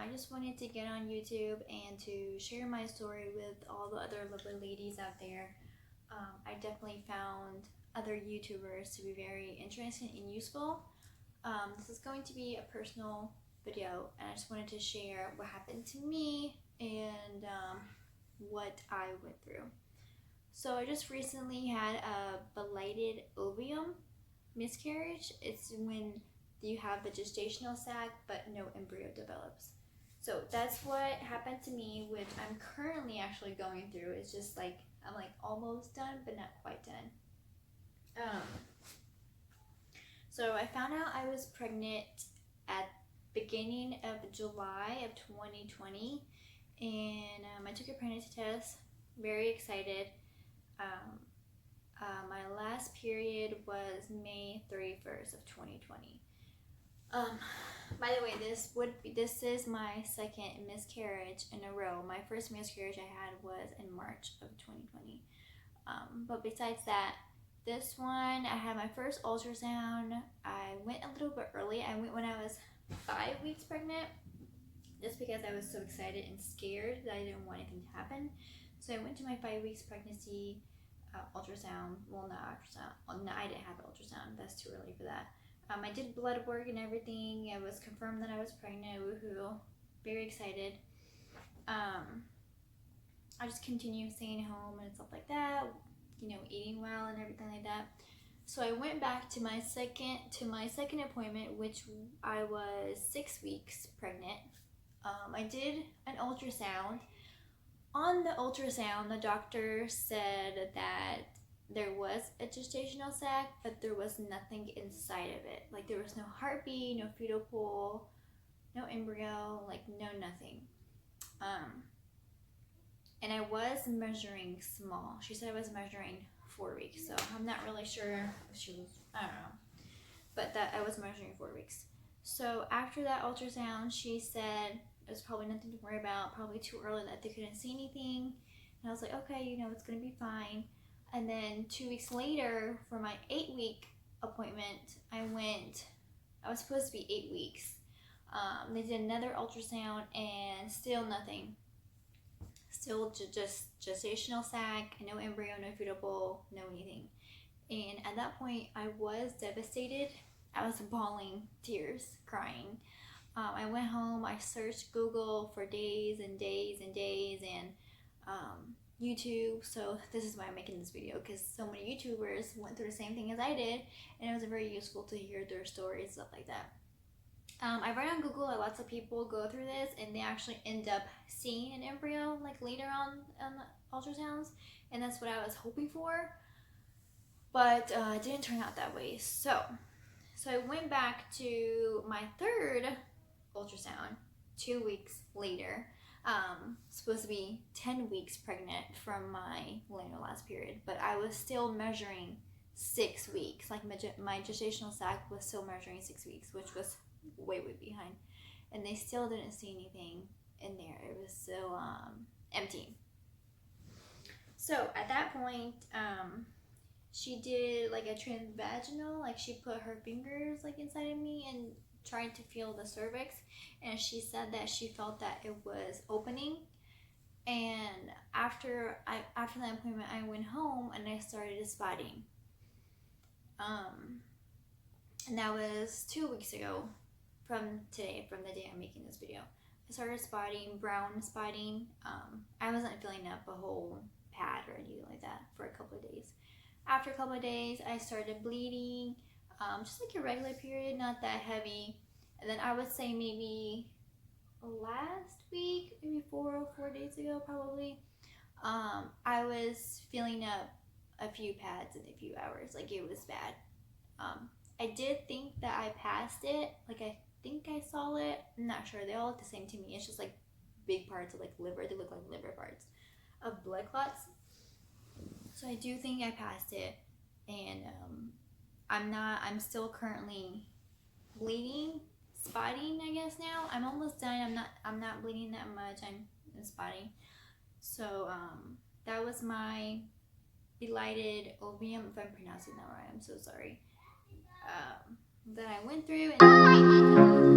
I just wanted to get on YouTube and to share my story with all the other lovely ladies out there. I definitely found other YouTubers to be very interesting and useful. This is going to be a personal video, and I just wanted to share what happened to me and what I went through. So I just recently had a blighted ovum miscarriage. It's when you have the gestational sac but no embryo develops. So that's what happened to me, which I'm currently actually going through. It's just like I'm like almost done but not quite done. So I found out I was pregnant at beginning of July of 2020, and I took a pregnancy test. Very excited. My last period was May 31st of 2020. By the way, this is my second miscarriage in a row. My first miscarriage I had was in March of 2020. But besides that, this one, I had my first ultrasound. I went a little bit early. I went when I was 5 weeks pregnant, just because I was so excited and scared that I didn't want anything to happen. So I went to my 5 weeks pregnancy ultrasound. Well, not ultrasound. No, I didn't have an ultrasound. That's too early for that. I did blood work and everything. It was confirmed that I was pregnant. Woohoo! Very excited. I just continued staying home and stuff like that. You know, eating well and everything like that. So I went back to my second appointment, which I was 6 weeks pregnant. I did an ultrasound. On the ultrasound, the doctor said that there was a gestational sac, but there was nothing inside of it. Like there was no heartbeat, no fetal pool, no embryo, like no nothing. And I was measuring small. She said I was measuring 4 weeks, so I'm not really sure if she was, I don't know. But that I was measuring 4 weeks. So after that ultrasound, she said there's probably nothing to worry about, probably too early that they couldn't see anything. And I was like, okay, you know, it's gonna be fine. And then 2 weeks later, for my 8-week appointment, I was supposed to be 8 weeks. They did another ultrasound and still nothing. Still just gestational sac, no embryo, no fetal pool, no anything. And at that point, I was devastated. I was bawling tears, crying. I went home, I searched Google for days and days and days, and YouTube. So this is why I'm making this video, because so many YouTubers went through the same thing as I did, and it was very useful to hear their stories, stuff like that. I read on Google that lots of people go through this and they actually end up seeing an embryo like later on the ultrasounds, and that's what I was hoping for, but it didn't turn out that way. So I went back to my third ultrasound 2 weeks later. Supposed to be 10 weeks pregnant from my last period, but I was still measuring 6 weeks. Like my gestational sac was still measuring 6 weeks, which was way behind, and they still didn't see anything in there. It was still empty. So at that point, she did like a transvaginal, like she put her fingers like inside of me and tried to feel the cervix, and she said that she felt that it was opening. And after that appointment, I went home and I started spotting. And that was 2 weeks ago from the day I'm making this video. I started spotting, brown spotting. I wasn't filling up a whole pad or anything like that for a couple of days. After a couple of days, I started bleeding, just like a regular period, not that heavy. And then I would say maybe last week, maybe 4 days ago probably, I was filling up a few pads in a few hours. Like it was bad. I did think that I passed it. Like I think I saw it. I'm not sure. They all look the same to me. It's just like big parts of like liver. They look like liver parts of blood clots. So I do think I passed it, and I'm still currently bleeding, spotting, I guess now. I'm almost done. I'm not bleeding that much. I'm spotting. So that was my blighted ovum, if I'm pronouncing that right. I'm so sorry. That I went through, and